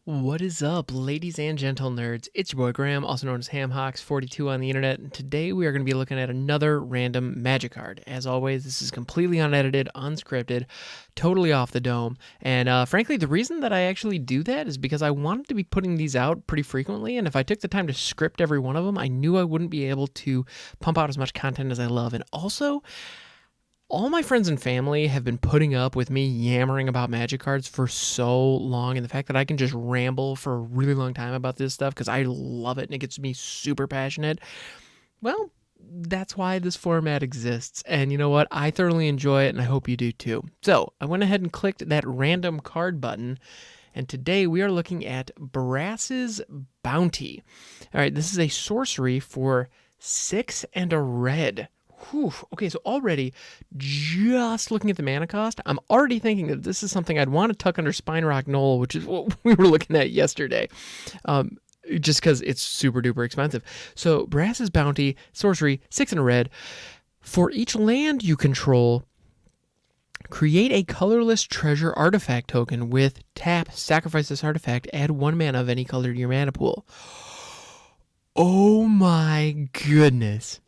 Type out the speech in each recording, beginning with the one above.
What is up, ladies and gentle nerds? It's your boy Graham, also known as HamHawks42 on the internet, and today we are going to be looking at another random magic card. As always, this is completely unedited, unscripted, totally off the dome, and frankly, the reason that I actually do that is because I wanted to be putting these out pretty frequently, and if I took the time to script every one of them, I knew I wouldn't be able to pump out as much content as I love, and also, all my friends and family have been putting up with me yammering about magic cards for so long, and the fact that I can just ramble for a really long time about this stuff because I love it and it gets me super passionate. Well, that's why this format exists. And you know what? I thoroughly enjoy it and I hope you do too. So I went ahead and clicked that random card button. And today we are looking at Brass's Bounty. All right, this is a sorcery for 6 and a red. Whew. Okay, so already, just looking at the mana cost, I'm already thinking that this is something I'd want to tuck under Spine Rock Knoll, which is what we were looking at yesterday. Just because it's super duper expensive. So, Brass's Bounty, sorcery, 6 and a red. For each land you control, create a colorless treasure artifact token with tap, sacrifice this artifact, add 1 mana of any color to your mana pool. Oh my goodness.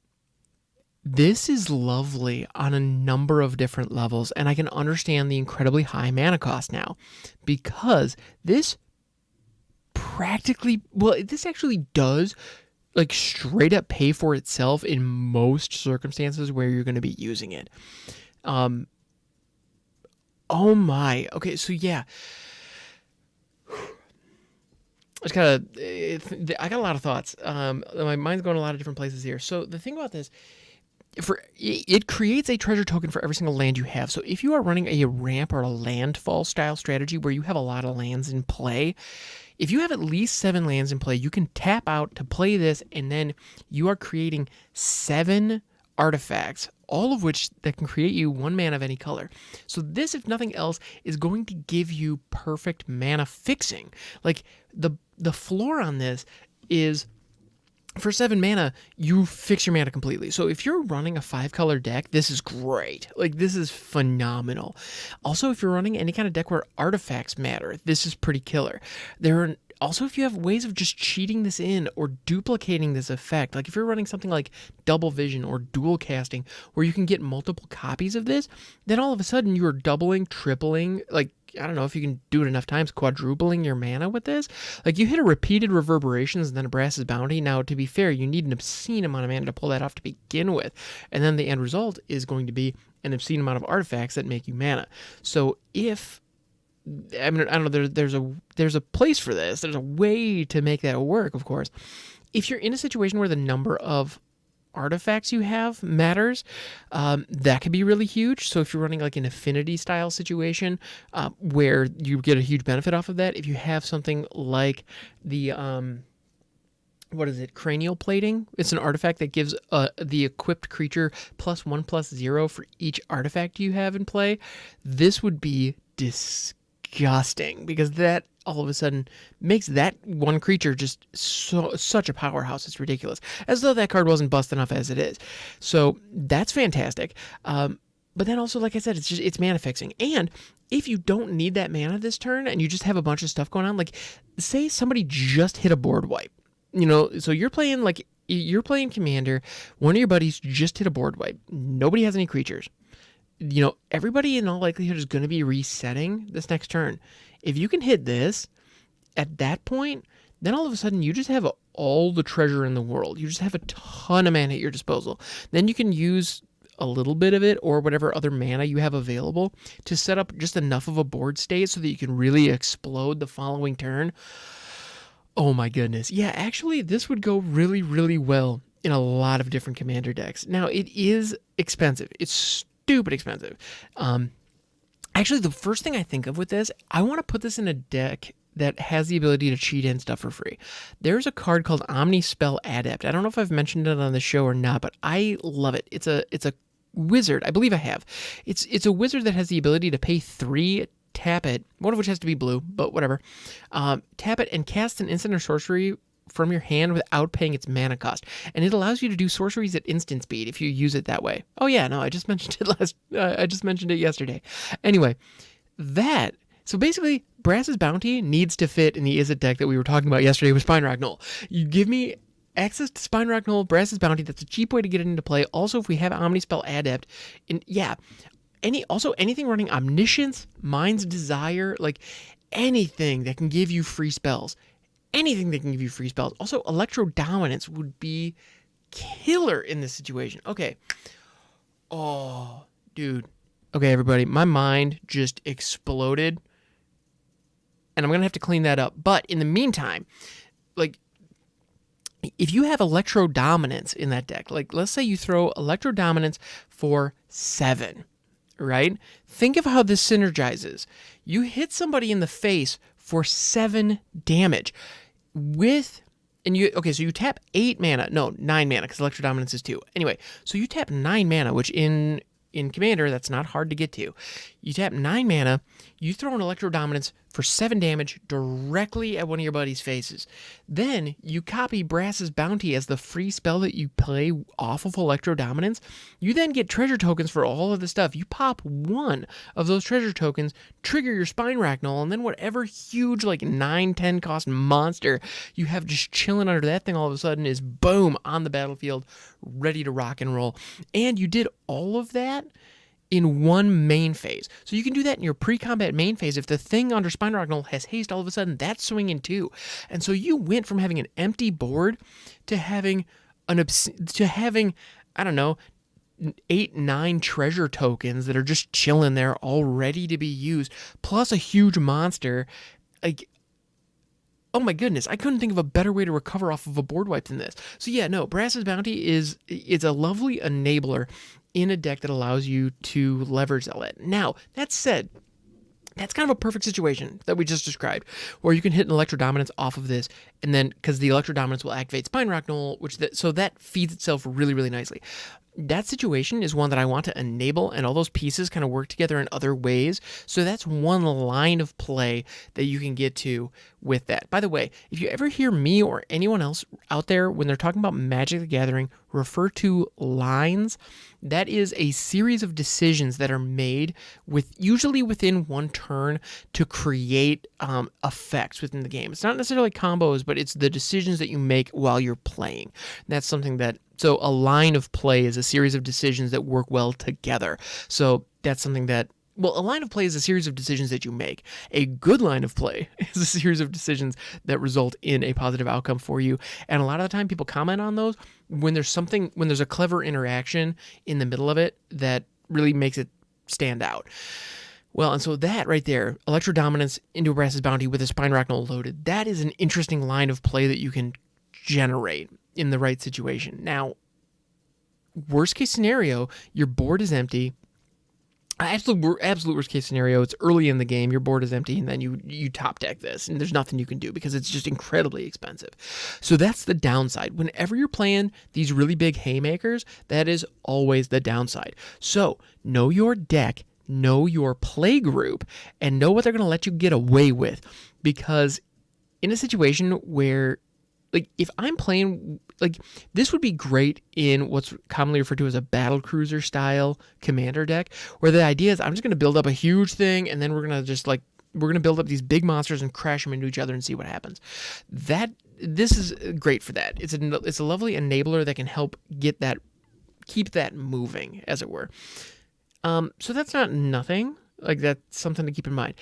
This is lovely on a number of different levels, and I can understand the incredibly high mana cost now because this this actually does like straight up pay for itself in most circumstances where you're going to be using it. Oh my. Okay, so yeah. I got a lot of thoughts. My mind's going a lot of different places here. So the thing about this, it creates a treasure token for every single land you have. So if you are running a ramp or a landfall style strategy where you have a lot of lands in play, if you have at least 7 lands in play, you can tap out to play this, and then you are creating 7 artifacts, all of which that can create you 1 mana of any color. So this, if nothing else, is going to give you perfect mana fixing. Like the floor on this is, for 7 mana, you fix your mana completely. So if you're running a 5-color deck, this is great. Like, this is phenomenal. Also, if you're running any kind of deck where artifacts matter, this is pretty killer. Also, if you have ways of just cheating this in or duplicating this effect, like if you're running something like double vision or dual casting, where you can get multiple copies of this, then all of a sudden you are doubling, tripling, like, I don't know if you can do it enough times, quadrupling your mana with this. Like, you hit a repeated reverberations and then a Brass's Bounty. Now, to be fair, you need an obscene amount of mana to pull that off to begin with. And then the end result is going to be an obscene amount of artifacts that make you mana. So if, I mean, I don't know, there's a place for this. There's a way to make that work, of course. If you're in a situation where the number of artifacts you have matters, that could be really huge. So if you're running like an affinity style situation, where you get a huge benefit off of that, if you have something like the what is it, cranial plating, it's an artifact that gives the equipped creature +1/+0 for each artifact you have in play, this would be disgusting, because that all of a sudden makes that one creature just such a powerhouse. It's ridiculous. As though that card wasn't bust enough as it is. So that's fantastic. But then also, like I said, it's mana fixing. And if you don't need that mana this turn and you just have a bunch of stuff going on, like say somebody just hit a board wipe, so you're playing Commander, one of your buddies just hit a board wipe. Nobody has any creatures. Everybody in all likelihood is going to be resetting this next turn. If you can hit this at that point, then all of a sudden you just have all the treasure in the world. You just have a ton of mana at your disposal. Then you can use a little bit of it or whatever other mana you have available to set up just enough of a board state so that you can really explode the following turn. Oh my goodness. Yeah, actually, this would go really, really well in a lot of different Commander decks. Now, it is expensive. It's stupid expensive. Actually, the first thing I think of with this, I want to put this in a deck that has the ability to cheat in stuff for free. There's a card called Omnispell Adept. I don't know if I've mentioned it on the show or not, but I love it. It's a wizard. I believe I have. It's a wizard that has the ability to pay 3, tap it, one of which has to be blue, but whatever. Tap it and cast an instant or sorcery from your hand without paying its mana cost, and it allows you to do sorceries at instant speed if you use it that way. Oh yeah, no, I just mentioned it yesterday. Anyway, that So basically, Brass's Bounty needs to fit in the Izzet deck that we were talking about yesterday with Spine Knoll. You give me access to Spine Knoll, Brass's Bounty. That's a cheap way to get it into play. Also, if we have Omnispell Adept, and yeah, anything running Omniscience, Mind's Desire, like anything that can give you free spells. Anything that can give you free spells. Also, Electro Dominance would be killer in this situation. Okay. Oh, dude. Okay, everybody. My mind just exploded. And I'm going to have to clean that up. But in the meantime, like, if you have Electro Dominance in that deck, like, let's say you throw Electro Dominance for 7, right? Think of how this synergizes. You hit somebody in the face for 7 damage so you tap 8 mana. No, 9 mana, because Electro Dominance is 2. Anyway, so you tap 9 mana, which in Commander, that's not hard to get to. You tap 9 mana, you throw an Electro Dominance for 7 damage directly at one of your buddies' faces. Then you copy Brass's Bounty as the free spell that you play off of Electro Dominance. You then get treasure tokens for all of the stuff. You pop one of those treasure tokens, trigger your Spine Knoll, and then whatever huge, like 9-10 cost monster you have just chilling under that thing all of a sudden is boom on the battlefield, ready to rock and roll. And you did all of that in one main phase. So you can do that in your pre-combat main phase. If the thing under Spine Knoll has haste, all of a sudden that's swinging too. And so you went from having an empty board to having I don't know, 8-9 treasure tokens that are just chilling there, all ready to be used, plus a huge monster. Like, oh my goodness, I couldn't think of a better way to recover off of a board wipe than this. So yeah, no, Brass's Bounty is a lovely enabler in a deck that allows you to leverage that. Now, that said, that's kind of a perfect situation that we just described, where you can hit an Electro Dominance off of this, and then, because the Electro Dominance will activate Spine Knoll, so that feeds itself really, really nicely. That situation is one that I want to enable, and all those pieces kind of work together in other ways. So that's one line of play that you can get to with that. By the way, if you ever hear me or anyone else out there when they're talking about Magic the Gathering refer to lines, that is a series of decisions that are made usually within one turn to create effects within the game. It's not necessarily combos, but it's the decisions that you make while you're playing. That's something so a line of play is a series of decisions that work well together. So that's something that, a line of play is a series of decisions that you make. A good line of play is a series of decisions that result in a positive outcome for you. And a lot of the time people comment on those when there's a clever interaction in the middle of it that really makes it stand out. Well, and so that right there, Electro Dominance into Brass's Bounty with a Spine Knoll loaded, that is an interesting line of play that you can generate in the right situation. Now, worst case scenario, your board is empty. Absolute worst case scenario, it's early in the game, your board is empty, and then you top deck this, and there's nothing you can do because it's just incredibly expensive. So that's the downside. Whenever you're playing these really big haymakers, that is always the downside. So know your deck, know your play group, and know what they're going to let you get away with. Because in a situation where, like, if I'm playing, like, this would be great in what's commonly referred to as a battle cruiser style commander deck, where the idea is I'm just going to build up a huge thing, and then we're going to build up these big monsters and crash them into each other and see what happens. This is great for that. It's a lovely enabler that can help keep that moving, as it were. So that's not nothing. Like, that's something to keep in mind.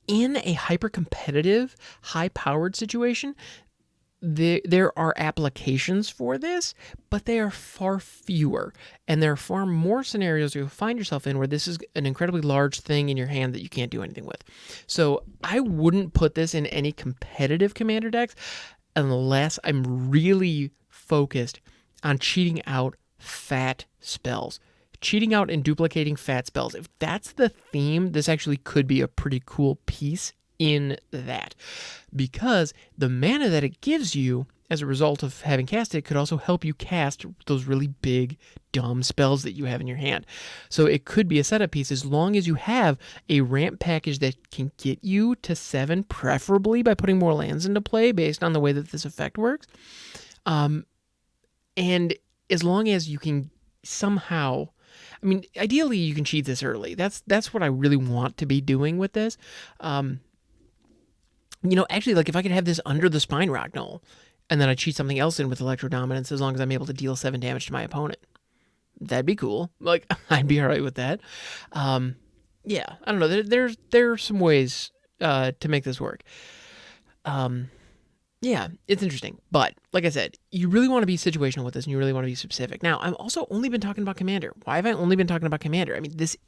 In a hyper-competitive, high-powered situation, there are applications for this, but they are far fewer. And there are far more scenarios you'll find yourself in where this is an incredibly large thing in your hand that you can't do anything with. So I wouldn't put this in any competitive commander decks unless I'm really focused on cheating out fat spells. Cheating out and duplicating fat spells. If that's the theme, this actually could be a pretty cool piece in that. Because the mana that it gives you as a result of having cast it could also help you cast those really big, dumb spells that you have in your hand. So it could be a setup piece as long as you have a ramp package that can get you to 7, preferably by putting more lands into play based on the way that this effect works. And as long as you can somehow, I mean, ideally you can cheat this early. That's what I really want to be doing with this. Actually, like if I could have this under the Spine Rock Knoll, and then I cheat something else in with Electro Dominance as long as I'm able to deal 7 damage to my opponent. That'd be cool. Like, I'd be all right with that. Yeah, I don't know. There's some ways to make this work. Yeah, it's interesting. But, like I said, you really want to be situational with this, and you really want to be specific. Now, I've also only been talking about Commander. Why have I only been talking about Commander? I mean, this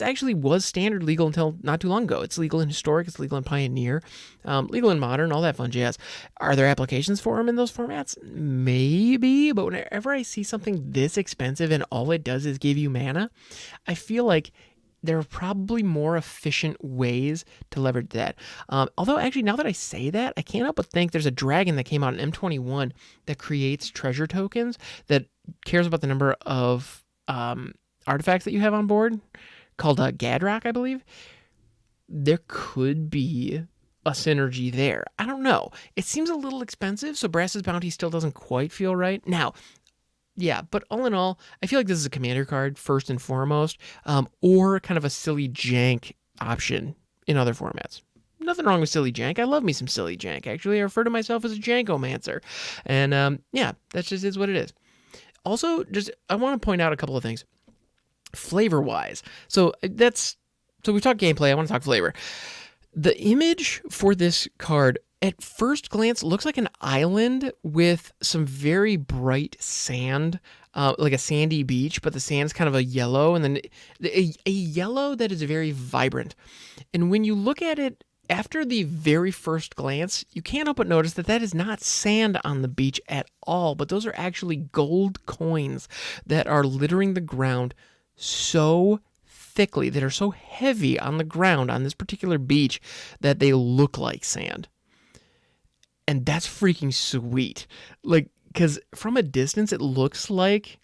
actually was standard legal until not too long ago. It's legal in Historic, it's legal in Pioneer, legal in Modern, all that fun jazz. Are there applications for them in those formats? Maybe, but whenever I see something this expensive and all it does is give you mana, I feel like there are probably more efficient ways to leverage that. Although, actually, now that I say that, I can't help but think there's a dragon that came out in M21 that creates treasure tokens that cares about the number of artifacts that you have on board, called Gadrock, I believe. There could be a synergy there. I don't know. It seems a little expensive, so Brass's Bounty still doesn't quite feel right. Now, yeah, but all in all, I feel like this is a commander card first and foremost, or kind of a silly jank option in other formats. Nothing wrong with silly jank. I love me some silly jank. Actually, I refer to myself as a jankomancer. And yeah, that just is what it is. Also, I want to point out a couple of things. Flavor-wise. So we've talked gameplay. I want to talk flavor. The image for this card at first glance looks like an island with some very bright sand, like a sandy beach, but the sand's kind of a yellow, and then a yellow that is very vibrant. And when you look at it after the very first glance, you can't help but notice that is not sand on the beach at all, but those are actually gold coins that are littering the ground so thickly, that are so heavy on the ground on this particular beach that they look like sand. And that's freaking sweet. Like, because from a distance, it looks like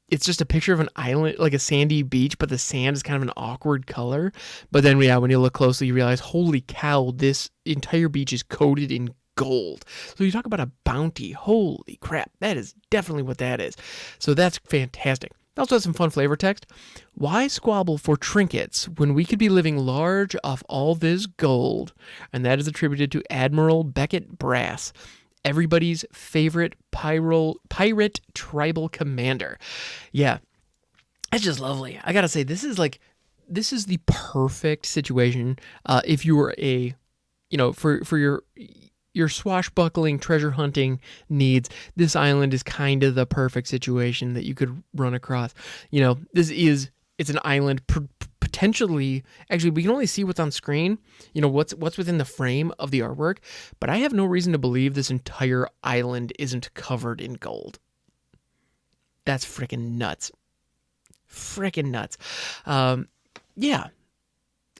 it's just a picture of an island, like a sandy beach, but the sand is kind of an awkward color. But then, yeah, when you look closely, you realize, holy cow, this entire beach is coated in gold. So you talk about a bounty. Holy crap. That is definitely what that is. So that's fantastic. It also has some fun flavor text. Why squabble for trinkets when we could be living large off all this gold? And that is attributed to Admiral Beckett Brass, everybody's favorite pirate tribal commander. Yeah, that's just lovely. I gotta say, this is the perfect situation if you were for your swashbuckling treasure hunting needs. This island is kind of the perfect situation that you could run across. It's an island potentially. Actually, we can only see what's on screen. What's within the frame of the artwork, but I have no reason to believe this entire island isn't covered in gold. That's freaking nuts. Yeah.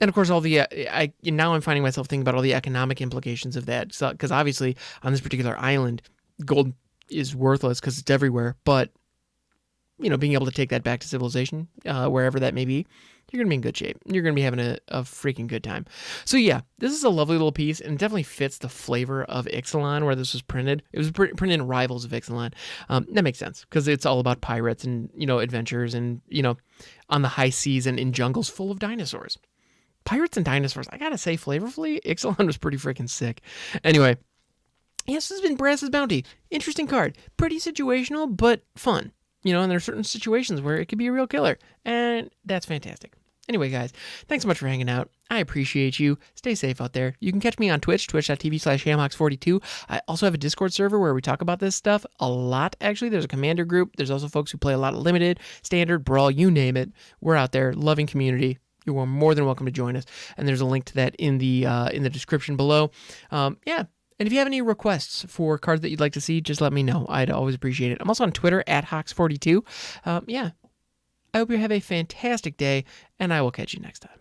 And of course, now I'm finding myself thinking about all the economic implications of that. Because obviously, on this particular island, gold is worthless because it's everywhere. But being able to take that back to civilization, wherever that may be, you're gonna be in good shape. You're gonna be having a freaking good time. So yeah, this is a lovely little piece, and it definitely fits the flavor of Ixalan where this was printed. It was printed in Rivals of Ixalan. That makes sense because it's all about pirates and adventures and on the high seas and in jungles full of dinosaurs. Pirates and dinosaurs, I gotta say, flavorfully, Ixalan was pretty freaking sick. Anyway, yes, this has been Brass's Bounty. Interesting card. Pretty situational, but fun. And there are certain situations where it could be a real killer, and that's fantastic. Anyway, guys, thanks so much for hanging out. I appreciate you. Stay safe out there. You can catch me on Twitch, twitch.tv/hamhocks42. I also have a Discord server where we talk about this stuff a lot, actually. There's a commander group. There's also folks who play a lot of limited, standard, brawl, you name it. We're out there, loving community. You are more than welcome to join us, and there's a link to that in the description below. Yeah, and if you have any requests for cards that you'd like to see, just let me know. I'd always appreciate it. I'm also on Twitter @Hawks42. Yeah, I hope you have a fantastic day, and I will catch you next time.